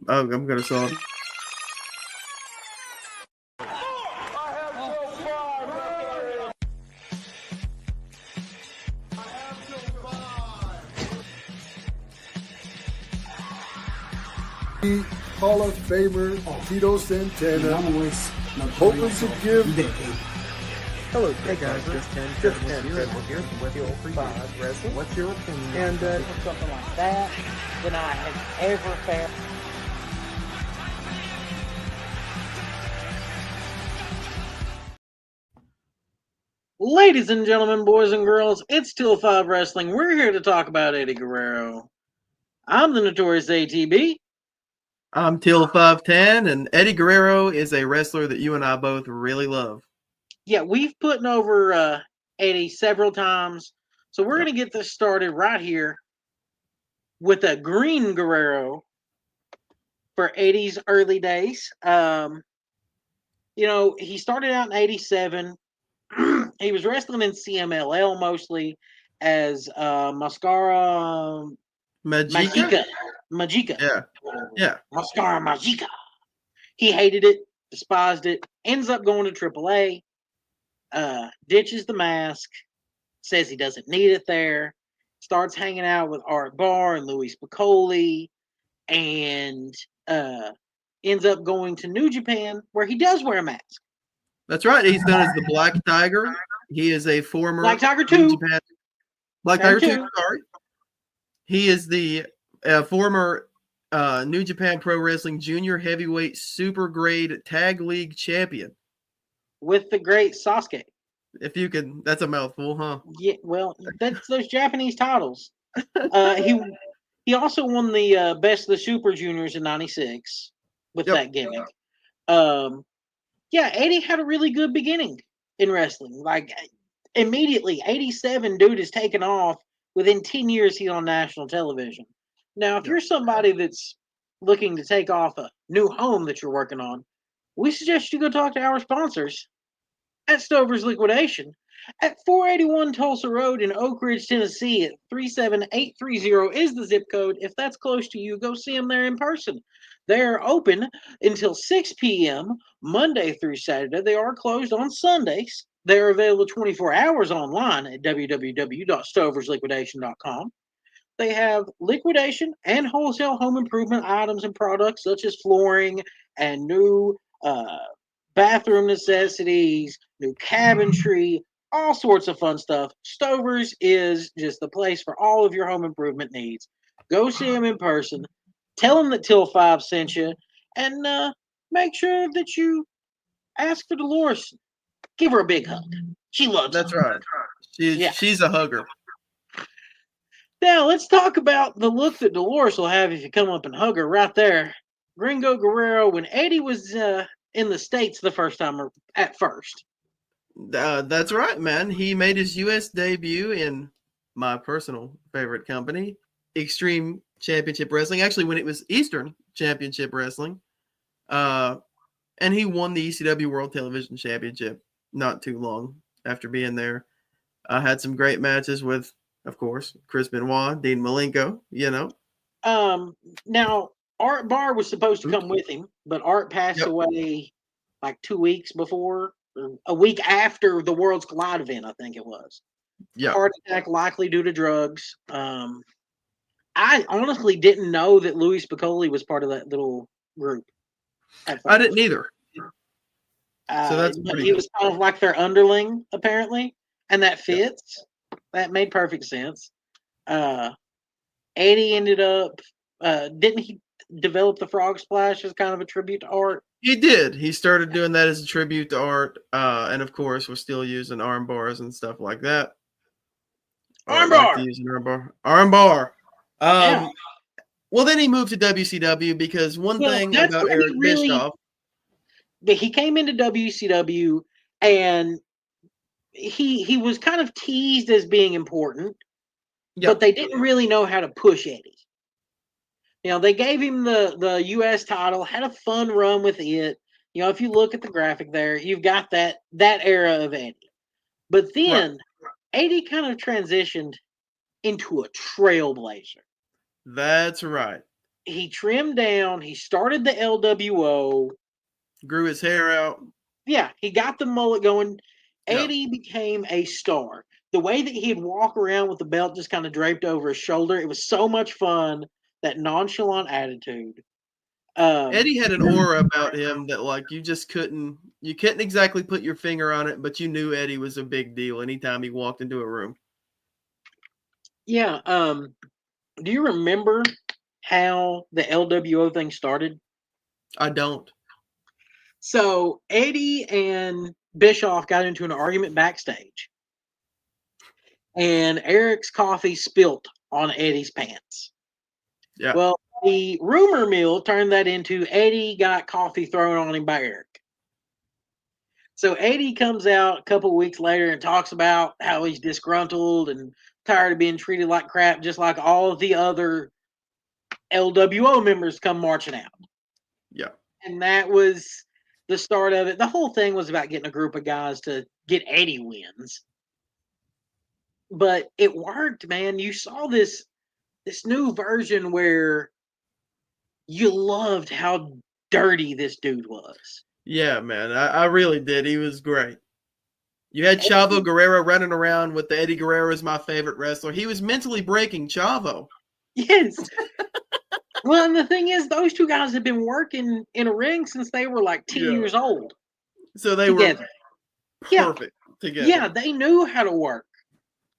I'm gonna song. Hall of Famer Tito Santana, hoping to give. Hello, hey guys, just 10 here with your 5 wrestling. What's your opinion? And something like that than I have ever found. Ladies and gentlemen, boys and girls, it's Till 5 Wrestling. We're here to talk about Eddie Guerrero. I'm the notorious ATB. I'm Till 510, and Eddie Guerrero is a wrestler that you and I both really love. Yeah, we've put over Eddie several times, so we're going to get this started right here with a green Guerrero for Eddie's early days. He started out in 87. He was wrestling in CMLL mostly as Mascara Magica. Magica. Yeah. Mascara Magica. He hated it, despised it, ends up going to AAA, ditches the mask, says he doesn't need it there, starts hanging out with Art Barr and Louis Piccoli, and ends up going to New Japan, where he does wear a mask. That's right. He's known as the Black Tiger. He is a former Black Tiger 2. Japan, Black Tiger 2. Sorry. He is the former New Japan Pro Wrestling Junior Heavyweight Super Grade Tag League Champion. With the great Sasuke. If you could, that's a mouthful, huh? Yeah, well, that's those Japanese titles. He also won the Best of the Super Juniors in '96 with that gimmick. Eddie had a really good beginning in wrestling. Like immediately, 87 dude is taken off. Within 10 years, he's on national television. Now, if you're somebody that's looking to take off a new home that you're working on, we suggest you go talk to our sponsors at Stover's Liquidation at 481 Tulsa Road in Oak Ridge, Tennessee at 37830 is the zip code. If that's close to you, go see them there in person. They're open until 6 p.m. Monday through Saturday. They are closed on Sundays. They're available 24 hours online at www.stoversliquidation.com. They have liquidation and wholesale home improvement items and products such as flooring and new bathroom necessities, new cabinetry, all sorts of fun stuff. Stover's is just the place for all of your home improvement needs. Go see them in person. Tell them that Till 5 sent you, and make sure that you ask for Dolores. Give her a big hug. She loves That's it. right. She's a hugger. Now, let's talk about the look that Dolores will have if you come up and hug her right there. Gringo Guerrero, when Eddie was in the States the first time at first. That's right, man. He made his U.S. debut in my personal favorite company, Extreme Championship Wrestling. Actually, when it was Eastern Championship Wrestling. And he won the ECW World Television Championship not too long after being there. Had some great matches with, of course, Chris Benoit, Dean Malenko, Now, Art Barr was supposed to come with him, but Art passed away like 2 weeks before, or a week after the Worlds Collide event, I think it was. Yeah. Heart attack, likely due to drugs. I honestly didn't know that Louis Piccoli was part of that little group. I didn't either. So that's he was kind of like their underling, apparently, and that fits. That made perfect sense. Eddie ended up, didn't he develop the Frog Splash as kind of a tribute to Art? He did. He started doing that as a tribute to Art, and of course, we're still using arm bars and stuff like that. Arm bar. Arm bar. Well, then he moved to WCW because one thing about Eric Bischoff. He came into WCW and he was kind of teased as being important, but they didn't really know how to push Eddie. They gave him the U.S. title, had a fun run with it. If you look at the graphic there, you've got that era of Eddie. But then Eddie kind of transitioned into a trailblazer. That's right. he trimmed down. He started the LWO. Grew his hair out. Yeah, he got the mullet going. Yeah. Eddie became a star. The way that he'd walk around with the belt just kind of draped over his shoulder, it was so much fun. That nonchalant attitude. Eddie had an aura about him that like you couldn't exactly put your finger on it, but you knew Eddie was a big deal anytime he walked into a room. Yeah. Do you remember how the LWO thing started? I don't. So Eddie and Bischoff got into an argument backstage, and Eric's coffee spilt on Eddie's pants. Yeah. Well, the rumor mill turned that into Eddie got coffee thrown on him by Eric. So Eddie comes out a couple of weeks later and talks about how he's disgruntled and tired of being treated like crap, just like all of the other LWO members come marching out. Yeah. And that was the start of it. The whole thing was about getting a group of guys to get Eddie wins. But it worked, man. You saw this new version where you loved how dirty this dude was. Yeah, man. I really did. He was great. You had Chavo Guerrero running around with the Eddie Guerrero is my favorite wrestler. He was mentally breaking Chavo. Yes. Well, and the thing is, those two guys have been working in a ring since they were like 10 years old. So they together. were perfect together. Yeah, they knew how to work.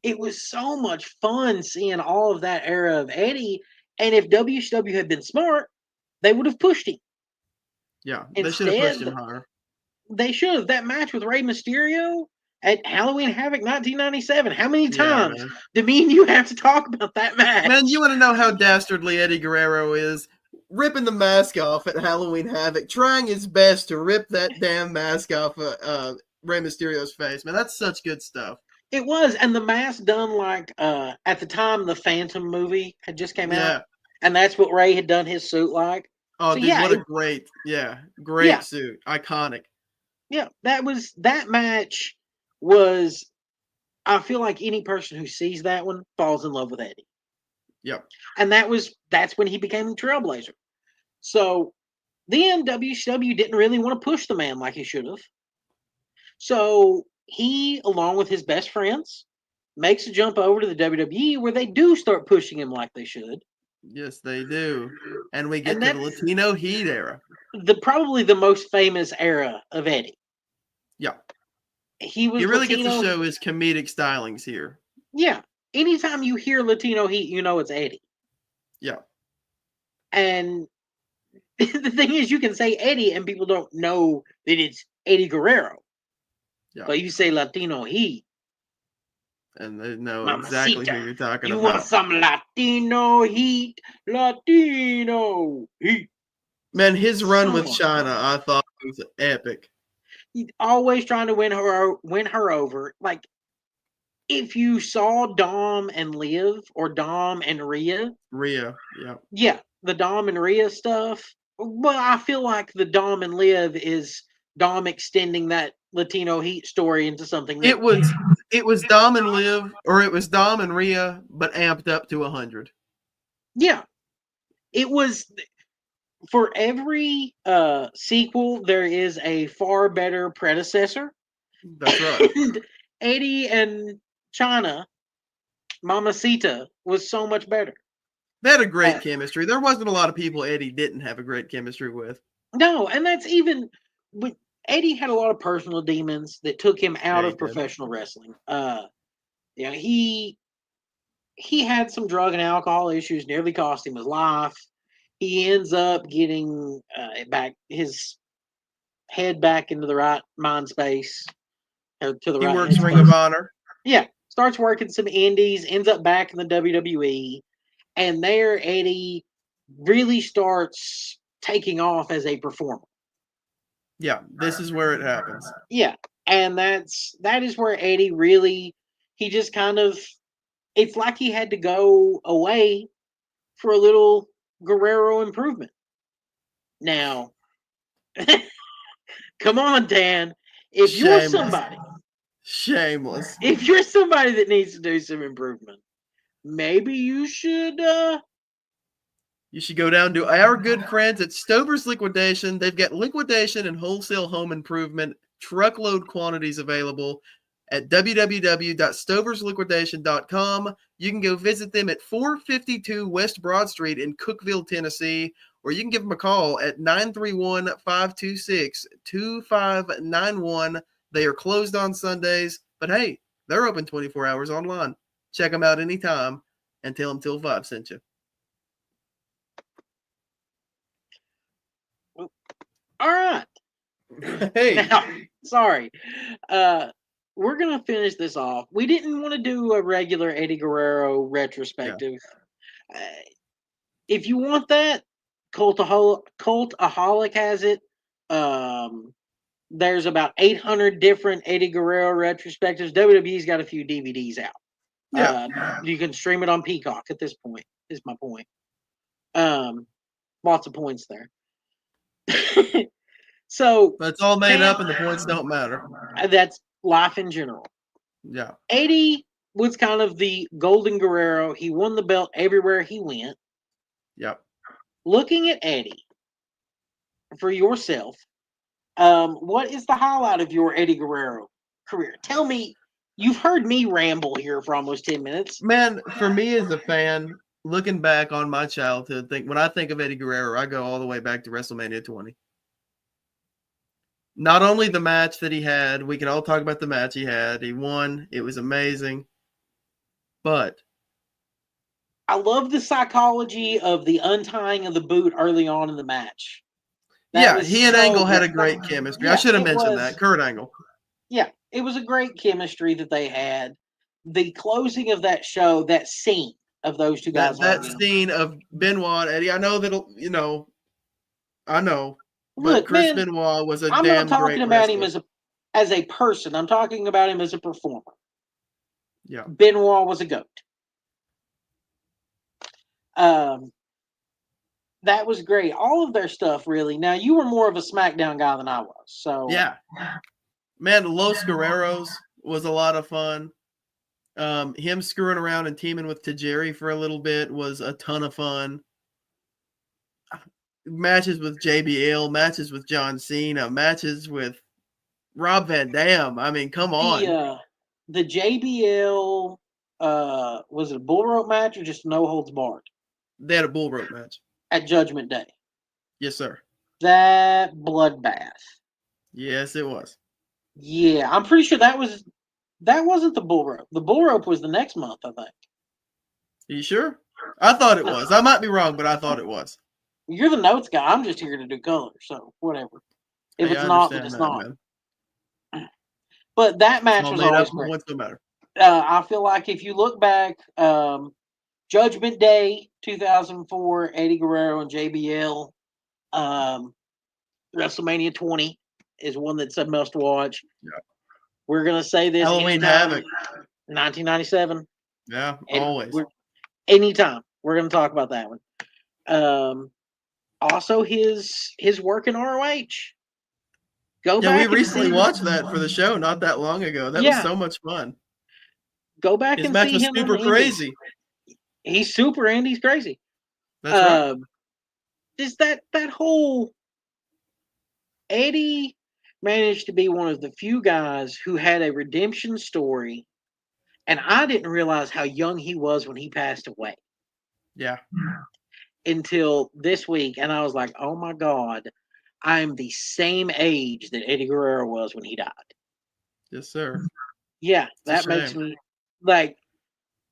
It was so much fun seeing all of that era of Eddie. And if WCW had been smart, they would have pushed him. Yeah, they should have pushed him higher. They should have. That match with Rey Mysterio at Halloween Havoc 1997. How many times do me and you have to talk about that match? Man, you want to know how dastardly Eddie Guerrero is? Ripping the mask off at Halloween Havoc, trying his best to rip that damn mask off Rey Mysterio's face. Man, that's such good stuff. It was, and the mask done like at the time the Phantom movie had just came out, and that's what Ray had done his suit like. Oh, so dude, what a great suit, iconic. Yeah, that match was. I feel like any person who sees that one falls in love with Eddie. Yep. And that's when he became the Trailblazer. So then WCW didn't really want to push the man like he should have. So he, along with his best friends, makes a jump over to the WWE where they do start pushing him like they should. Yes, they do. And we get to the Latino Heat era. Probably the most famous era of Eddie. Yeah. He really gets to show his comedic stylings here. Yeah. Anytime you hear Latino Heat, you know it's Eddie. Yeah. And the thing is, you can say Eddie and people don't know that it's Eddie Guerrero. Yeah. But you say Latino Heat. And they know exactly who you're talking about. You want some Latino Heat? Latino Heat. Man, his run with Chyna, I thought was epic. He's always trying to win her over. Like, if you saw Dom and Liv or Dom and Rhea. Rhea, yeah. Yeah, the Dom and Rhea stuff. Well, I feel like the Dom and Liv is Dom extending that Latino Heat story into something new. It was Dom and Liv, or it was Dom and Rhea, but amped up to 100. Yeah. It was, for every sequel, there is a far better predecessor. That's right. And Eddie and Chyna, Mamacita, was so much better. They had a great chemistry. There wasn't a lot of people Eddie didn't have a great chemistry with. No, and that's even with Eddie had a lot of personal demons that took him out of professional wrestling. He had some drug and alcohol issues, nearly cost him his life. He ends up getting his head back into the right mind space. He works Ring of Honor. Yeah, starts working some indies, ends up back in the WWE, and there Eddie really starts taking off as a performer. Yeah, this is where it happens. Yeah, and that is where Eddie really, he just kind of, it's like he had to go away for a little Guerrero improvement. Now, come on, Dan. If you're somebody. Shameless. If you're somebody that needs to do some improvement, maybe you should You should go down to our good friends at Stover's Liquidation. They've got liquidation and wholesale home improvement truckload quantities available at www.stoversliquidation.com. You can go visit them at 452 West Broad Street in Cookeville, Tennessee, or you can give them a call at 931-526-2591. They are closed on Sundays, but hey, they're open 24 hours online. Check them out anytime and tell them Till 5 sent you. All right. Hey. Now, sorry. We're going to finish this off. We didn't want to do a regular Eddie Guerrero retrospective. If you want that, Cultaholic has it. There's about 800 different Eddie Guerrero retrospectives. WWE's got a few DVDs out. Yeah. You can stream it on Peacock at this point, is my point. Lots of points there. So But it's all made up and the points don't matter. That's life in general. Yeah. Eddie was kind of the golden Guerrero. He won the belt everywhere he went. Yep. Looking at Eddie for yourself, what is the highlight of your Eddie Guerrero career? Tell me, you've heard me ramble here for almost 10 minutes. Man, for me as a fan, looking back on my childhood, when I think of Eddie Guerrero, I go all the way back to WrestleMania 20. Not only the match that he had, we can all talk about the match he had. He won. It was amazing. But I love the psychology of the untying of the boot early on in the match. He and Angle had a great chemistry. I should have mentioned that. Kurt Angle. Yeah, it was a great chemistry that they had. The closing of that show, that scene of those two guys. That scene of Benoit and Eddie. I know that'll, I know. But Look, Chris man, Benoit was a I'm damn not great talking about wrestler. him as a person. I'm talking about him as a performer. Yeah. Benoit was a goat. That was great. All of their stuff, really. Now, you were more of a SmackDown guy than I was. So yeah. Man, Los Guerreros was a lot of fun. Him screwing around and teaming with Tajiri for a little bit was a ton of fun. Matches with JBL, matches with John Cena, matches with Rob Van Dam. I mean, come on. The JBL, was it a bull rope match or just no holds barred? They had a bull rope match. At Judgment Day. Yes, sir. That bloodbath. Yes, it was. Yeah, I'm pretty sure that wasn't the bull rope. The bull rope was the next month, I think. Are you sure? I thought it was. I might be wrong, but I thought it was. You're the notes guy. I'm just here to do color, so whatever. If it's not, then it's not. Man. But that match was always great. What's the matter? I feel like if you look back, Judgment Day 2004, Eddie Guerrero and JBL, WrestleMania 20 is one that's a must watch. Yeah. We're gonna say this. Halloween Havoc, 1997. Yeah, always. Anytime we're gonna talk about that one. Also, his work in ROH. We recently watched that for the show not that long ago. That was so much fun. Go back his and match see was him. Super crazy. He's super and he's crazy. That's right. Just that whole Eddie managed to be one of the few guys who had a redemption story, and I didn't realize how young he was when he passed away. Yeah. Until this week, and I was like, oh my God, I'm the same age that Eddie Guerrero was when he died. Yes, sir. Yeah, that makes me like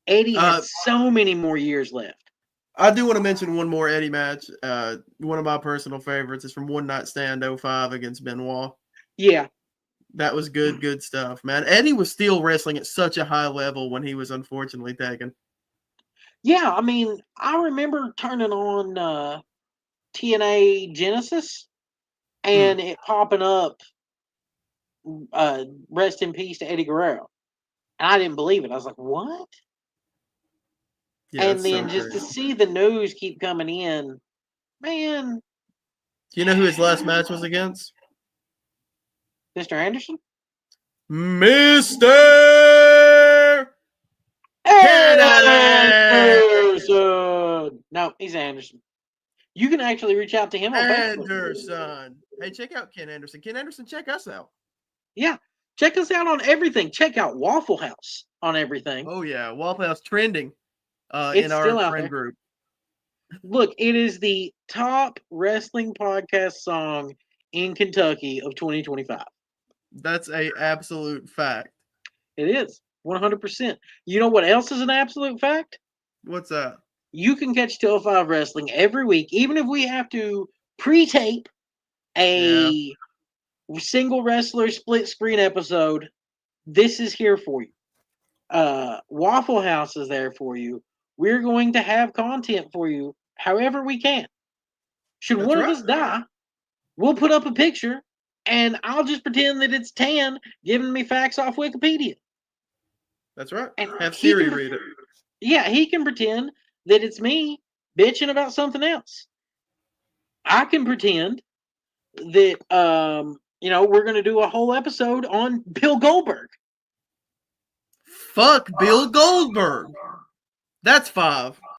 Eddie has so many more years left. I do want to mention one more Eddie match. One of my personal favorites is from One Night Stand 05 against Benoit. Yeah. That was good stuff, man. Eddie was still wrestling at such a high level when he was unfortunately taken. Yeah, I mean, I remember turning on TNA Genesis and it popping up, rest in peace to Eddie Guerrero. And I didn't believe it. I was like, what? Yeah, and then just to see the news keep coming in, man. Do you know who his last match was against? Mr. Anderson? Mr. Anderson! No, he's Anderson. You can actually reach out to him on Facebook. Anderson. Hey, check out Ken Anderson. Ken Anderson, check us out. Yeah. Check us out on everything. Check out Waffle House on everything. Oh yeah, Waffle House trending It's in our still out friend there. group. Look, it is the top wrestling podcast song in Kentucky of 2025. That's a absolute fact. It is 100%. You know what else is an absolute fact? What's that? You can catch 205 Wrestling every week, even if we have to pre-tape a single wrestler split screen episode. This is here for you. Waffle House is there for you. We're going to have content for you however we can. Should That's one right. of us die, we'll put up a picture and I'll just pretend that it's Tan giving me facts off Wikipedia. That's right. And Have he Siri can- read it. Yeah, he can pretend that it's me bitching about something else. I can pretend that we're gonna do a whole episode on Bill Goldberg. Fuck Bill Goldberg. That's 5.